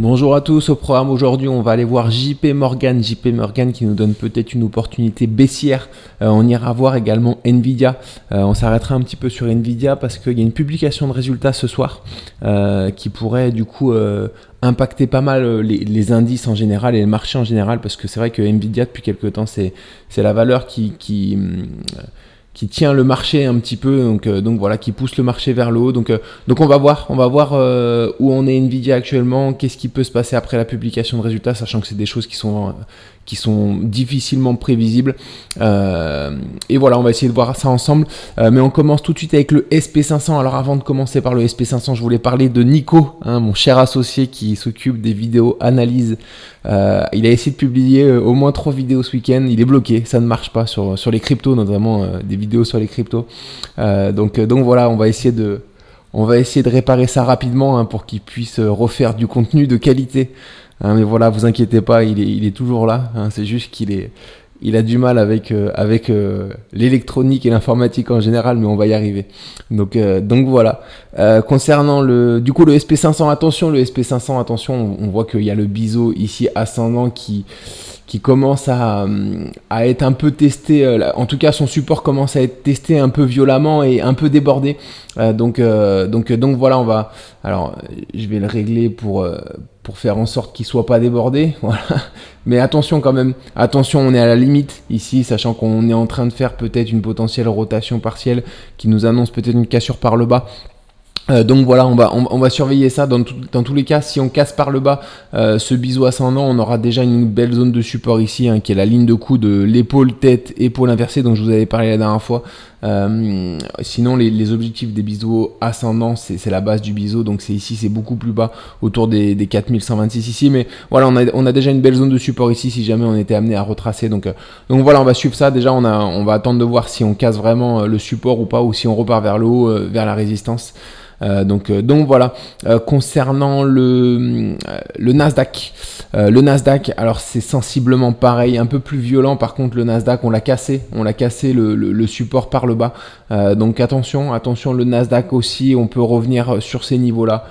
Bonjour à tous, au programme aujourd'hui on va aller voir JP Morgan qui nous donne peut-être une opportunité baissière. On ira voir également Nvidia, on s'arrêtera un petit peu sur Nvidia parce qu'il y a une publication de résultats ce soir qui pourrait du coup impacter pas mal les indices en général et les marchés en général, parce que c'est vrai que Nvidia depuis quelques temps c'est la valeur qui tient le marché un petit peu, donc voilà, qui pousse le marché vers le haut. Donc on va voir où on est Nvidia actuellement, qu'est-ce qui peut se passer après la publication de résultats, sachant que c'est des choses qui sont difficilement prévisibles. Et voilà, on va essayer de voir ça ensemble. Mais on commence tout de suite avec le SP500. Alors avant de commencer par le SP500, je voulais parler de Nico, mon cher associé qui s'occupe des vidéos analyses. Il a essayé de publier au moins 3 vidéos ce week-end. Il est bloqué, ça ne marche pas sur les cryptos, notamment des vidéos sur les cryptos. Donc voilà, on va essayer de réparer ça rapidement pour qu'il puisse refaire du contenu de qualité. Mais voilà, vous inquiétez pas, il est toujours là. C'est juste qu'il a du mal avec l'électronique et l'informatique en général, mais on va y arriver. Donc voilà. Concernant le SP500, attention, on voit qu'il y a le biseau ici ascendant qui commence à être un peu testé, en tout cas son support commence à être testé un peu violemment et un peu débordé. Donc voilà, je vais le régler pour faire en sorte qu'il soit pas débordé, voilà. Mais attention quand même, on est à la limite ici, sachant qu'on est en train de faire peut-être une potentielle rotation partielle qui nous annonce peut-être une cassure par le bas. Donc voilà, on va surveiller ça. Dans tous les cas, si on casse par le bas ce biseau ascendant, on aura déjà une belle zone de support ici, qui est la ligne de coup de l'épaule tête épaule inversée dont je vous avais parlé la dernière fois. Sinon les objectifs des biseaux ascendants, c'est la base du biseau, donc c'est beaucoup plus bas, autour des 4126 ici, mais voilà, on a déjà une belle zone de support ici si jamais on était amené à retracer. Donc voilà, on va suivre ça. Déjà on va attendre de voir si on casse vraiment le support ou pas, ou si on repart vers le haut, vers la résistance. Donc voilà. Concernant le Nasdaq, alors c'est sensiblement pareil, un peu plus violent. Par contre le Nasdaq, on l'a cassé le support par le bas. Donc attention, le Nasdaq aussi, on peut revenir sur ces niveaux là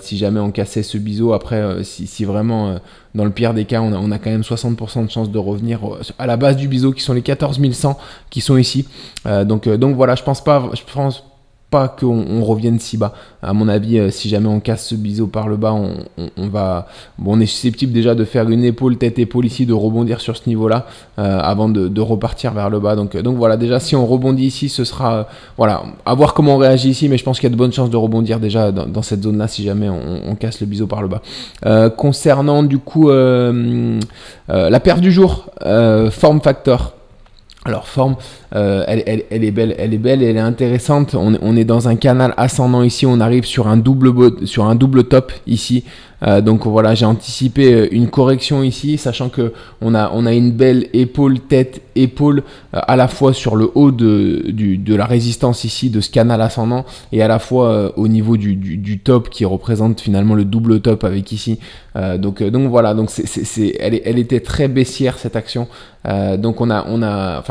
si jamais on cassait ce biseau. Après si vraiment dans le pire des cas, on a quand même 60% de chance de revenir à la base du biseau, qui sont les 14100 qui sont ici. Donc voilà, je pense pas qu'on revienne si bas. À mon avis, si jamais on casse ce biseau par le bas, on est susceptible déjà de faire une tête-épaule ici, de rebondir sur ce niveau-là avant de repartir vers le bas. Donc voilà, déjà si on rebondit ici, ce sera voilà, à voir comment on réagit ici, mais je pense qu'il y a de bonnes chances de rebondir déjà dans cette zone-là si jamais on casse le biseau par le bas. Concernant du coup la paire du jour, Form Factor. Alors forme, elle est belle et elle est intéressante. On est dans un canal ascendant ici, on arrive sur un double top ici. Donc voilà, j'ai anticipé une correction ici, sachant que on a une belle épaule à la fois sur le haut de la résistance ici de ce canal ascendant, et à la fois au niveau du top qui représente finalement le double top avec ici. Donc voilà, donc elle était très baissière cette action. Donc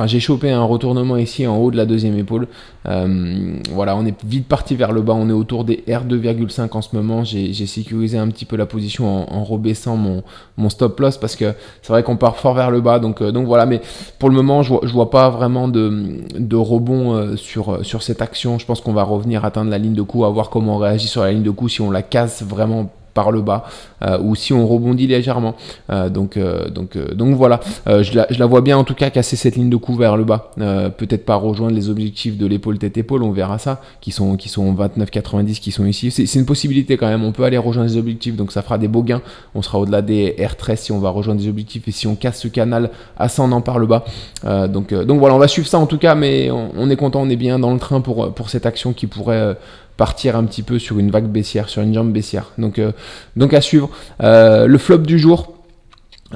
j'ai chopé un retournement ici en haut de la deuxième épaule. Voilà, on est vite parti vers le bas, on est autour des R2,5 en ce moment. J'ai sécurisé un petit peu la position en rebaissant mon stop loss, parce que c'est vrai qu'on part fort vers le bas. Donc voilà, mais pour le moment je vois pas vraiment de rebond sur cette action. Je pense qu'on va revenir atteindre la ligne de coup, à voir comment on réagit sur la ligne de coup, si on la casse vraiment par le bas ou si on rebondit légèrement. Donc voilà, je la vois bien en tout cas casser cette ligne de coup vers le bas. Peut-être pas rejoindre les objectifs de l'épaule tête-épaule, on verra ça, qui sont 29,90 qui sont ici. C'est une possibilité quand même, on peut aller rejoindre les objectifs, donc ça fera des beaux gains. On sera au-delà des R13 si on va rejoindre des objectifs et si on casse ce canal ascendant par le bas. Donc voilà, on va suivre ça en tout cas, mais on est content, on est bien dans le train pour cette action qui pourrait partir un petit peu sur une vague baissière, sur une jambe baissière. Donc à suivre. Le flop du jour,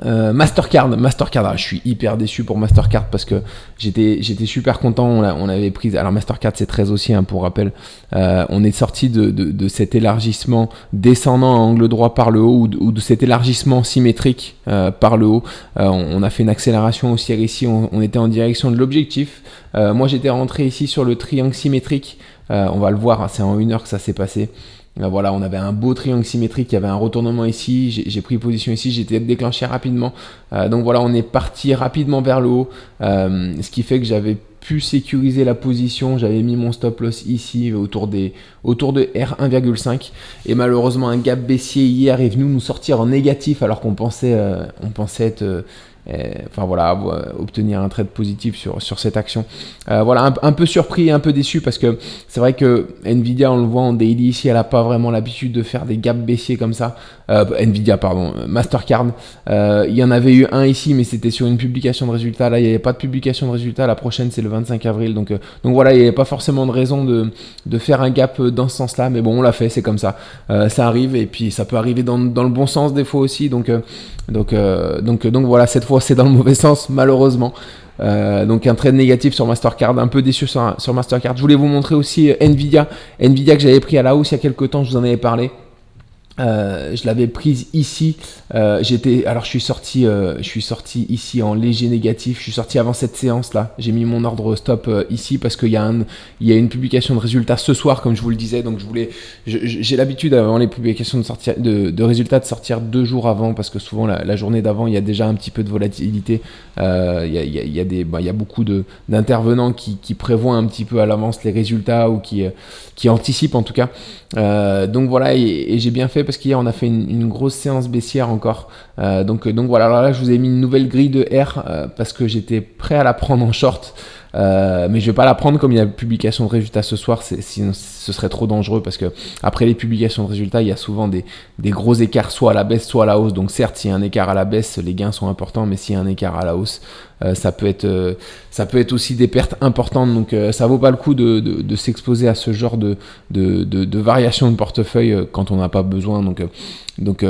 Mastercard. Alors, je suis hyper déçu pour Mastercard parce que j'étais super content. On avait pris. Alors Mastercard c'est 13 aussi, pour rappel. On est sorti de cet élargissement descendant à angle droit par le haut, ou de cet élargissement symétrique par le haut. On a fait une accélération haussière ici. On était en direction de l'objectif. Moi j'étais rentré ici sur le triangle symétrique. On va le voir, c'est en 1 heure que ça s'est passé. Voilà, on avait un beau triangle symétrique, il y avait un retournement ici, j'ai pris position ici, j'ai été déclenché rapidement. Donc voilà, on est parti rapidement vers le haut, ce qui fait que j'avais pu sécuriser la position, j'avais mis mon stop loss ici autour de R1,5 et malheureusement un gap baissier hier est venu nous sortir en négatif alors qu'on pensait être enfin voilà, obtenir un trade positif sur cette action. Voilà, un peu surpris et un peu déçu parce que c'est vrai que Nvidia, on le voit en daily ici, elle n'a pas vraiment l'habitude de faire des gaps baissiers comme ça. Nvidia, pardon, Mastercard. Il y en avait eu un ici, mais c'était sur une publication de résultats. Là, il n'y avait pas de publication de résultats. La prochaine, c'est le 25 avril. Donc voilà, il n'y avait pas forcément de raison de faire un gap dans ce sens-là. Mais bon, on l'a fait, c'est comme ça. Ça arrive et puis ça peut arriver dans le bon sens des fois aussi. Donc voilà, cette fois, c'est dans le mauvais sens, malheureusement. Donc un trade négatif sur Mastercard, un peu déçu sur Mastercard. Je voulais vous montrer aussi Nvidia que j'avais pris à la hausse il y a quelques temps, je vous en avais parlé. Je l'avais prise ici. Alors je suis sorti ici en léger négatif. Je suis sorti avant cette séance là. J'ai mis mon ordre stop ici parce qu'il y a une publication de résultats ce soir, comme je vous le disais. Donc j'ai l'habitude avant les publications de résultats de sortir 2 jours avant parce que souvent la journée d'avant il y a déjà un petit peu de volatilité. Il y a beaucoup d'intervenants qui prévoient un petit peu à l'avance les résultats ou qui anticipent en tout cas. Donc voilà, et j'ai bien fait parce qu'hier on a fait une grosse séance baissière encore. Donc voilà, alors là je vous ai mis une nouvelle grille de R parce que j'étais prêt à la prendre en short. Mais je vais pas la prendre comme il y a publication de résultats ce soir, sinon ce serait trop dangereux parce que après les publications de résultats, il y a souvent des gros écarts soit à la baisse soit à la hausse. Donc certes, s'il y a un écart à la baisse, les gains sont importants, mais s'il y a un écart à la hausse, ça peut être aussi des pertes importantes. Donc ça vaut pas le coup de s'exposer à ce genre de variation de portefeuille quand on n'a pas besoin. Donc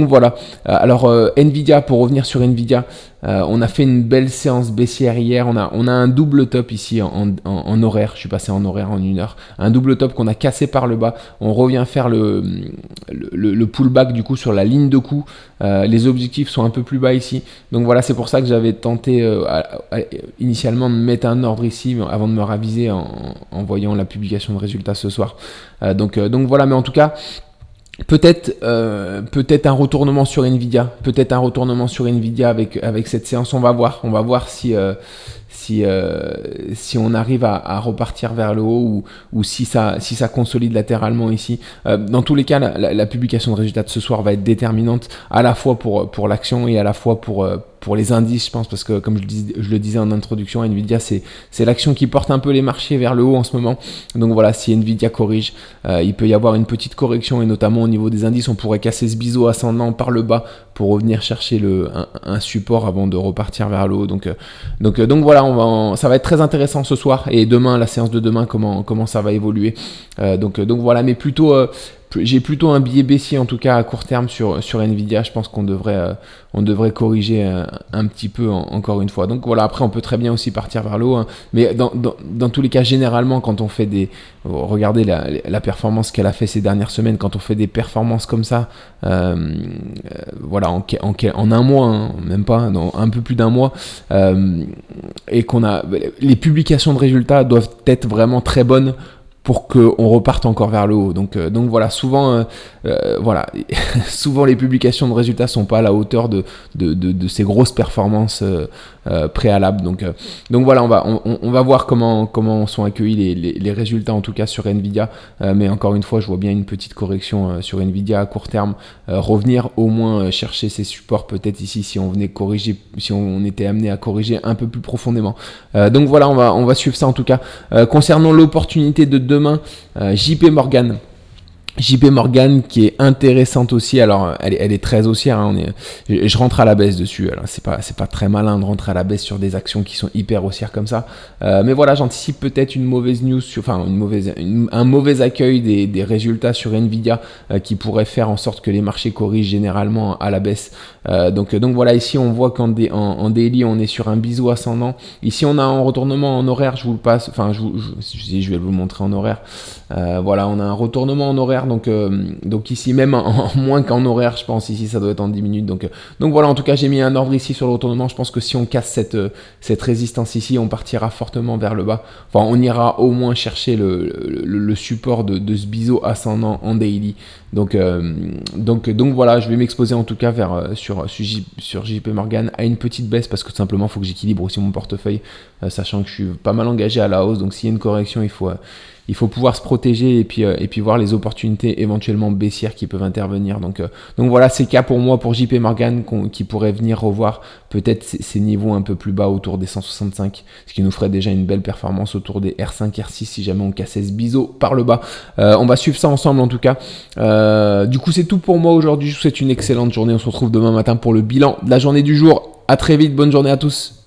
voilà. Alors Nvidia, pour revenir sur Nvidia, on a fait une belle séance baissière hier. On a un double top ici en horaire. Je suis passé en horaire en 1 heure. Un double top qu'on a cassé par le bas. On revient faire le pullback du coup sur la ligne de coup. Les objectifs sont un peu plus bas ici. Donc voilà, c'est pour ça que j'avais tenté initialement de mettre un ordre ici avant de me raviser en voyant la publication de résultats ce soir. Donc voilà, mais en tout cas, peut-être un retournement sur Nvidia, avec cette séance. On va voir si on arrive à repartir vers le haut ou si ça consolide latéralement ici. Dans tous les cas, la publication de résultats de ce soir va être déterminante à la fois pour l'action et à la fois pour les indices, je pense, parce que comme je le disais en introduction, Nvidia c'est l'action qui porte un peu les marchés vers le haut en ce moment. Donc voilà, si Nvidia corrige, il peut y avoir une petite correction et notamment au niveau des indices, on pourrait casser ce biseau ascendant par le bas pour revenir chercher un support avant de repartir vers le haut. Donc voilà, ça va être très intéressant ce soir et demain, la séance de demain, comment ça va évoluer. Donc voilà, mais j'ai plutôt un biais baissier en tout cas à court terme sur Nvidia. Je pense qu'on devrait corriger un petit peu encore une fois. Donc voilà, après on peut très bien aussi partir vers le haut, hein. Mais dans tous les cas, généralement quand on fait regardez la performance qu'elle a fait ces dernières semaines, quand on fait des performances comme ça, voilà, en un mois, hein, même pas, dans un peu plus d'1 mois, et les publications de résultats doivent être vraiment très bonnes pour qu'on reparte encore vers le haut. Donc voilà, souvent souvent les publications de résultats sont pas à la hauteur de ces grosses performances préalables. Donc voilà, on va voir comment sont accueillis les résultats en tout cas sur Nvidia. Mais encore une fois, je vois bien une petite correction sur Nvidia à court terme, revenir au moins chercher ses supports peut-être ici si on était amené à corriger un peu plus profondément. Donc voilà, on va suivre ça en tout cas. Concernant l'opportunité de demain, JP Morgan qui est intéressante aussi. Alors elle est très haussière, hein. Je rentre à la baisse dessus. Alors c'est pas très malin de rentrer à la baisse sur des actions qui sont hyper haussières comme ça, mais voilà, j'anticipe peut-être une mauvaise news un mauvais accueil des résultats sur Nvidia qui pourrait faire en sorte que les marchés corrigent généralement à la baisse. Donc voilà, ici on voit qu'en daily on est sur un biseau ascendant. Ici on a un retournement en horaire, je vous le passe, je vais vous le montrer en horaire. Voilà, on a un retournement en horaire horaire, donc ici même en moins qu'en horaire, je pense, ici ça doit être en 10 minutes, donc voilà, en tout cas j'ai mis un ordre ici sur le retournement. Je pense que si on casse cette résistance ici, on partira fortement vers le bas, enfin on ira au moins chercher le support de ce biseau ascendant en daily, donc voilà, je vais m'exposer en tout cas sur JP Morgan à une petite baisse, parce que tout simplement il faut que j'équilibre aussi mon portefeuille, sachant que je suis pas mal engagé à la hausse, donc s'il y a une correction, il faut pouvoir se protéger et puis voir les opportunités éventuellement baissières qui peuvent intervenir. Donc voilà, c'est cas pour moi pour JP Morgan qui pourrait venir revoir peut-être ces niveaux un peu plus bas autour des 165, ce qui nous ferait déjà une belle performance autour des R5, R6 si jamais on cassait ce biseau par le bas. On va suivre ça ensemble en tout cas. Du coup, c'est tout pour moi aujourd'hui. Je vous souhaite une excellente journée. On se retrouve demain matin pour le bilan de la journée du jour. À très vite, bonne journée à tous.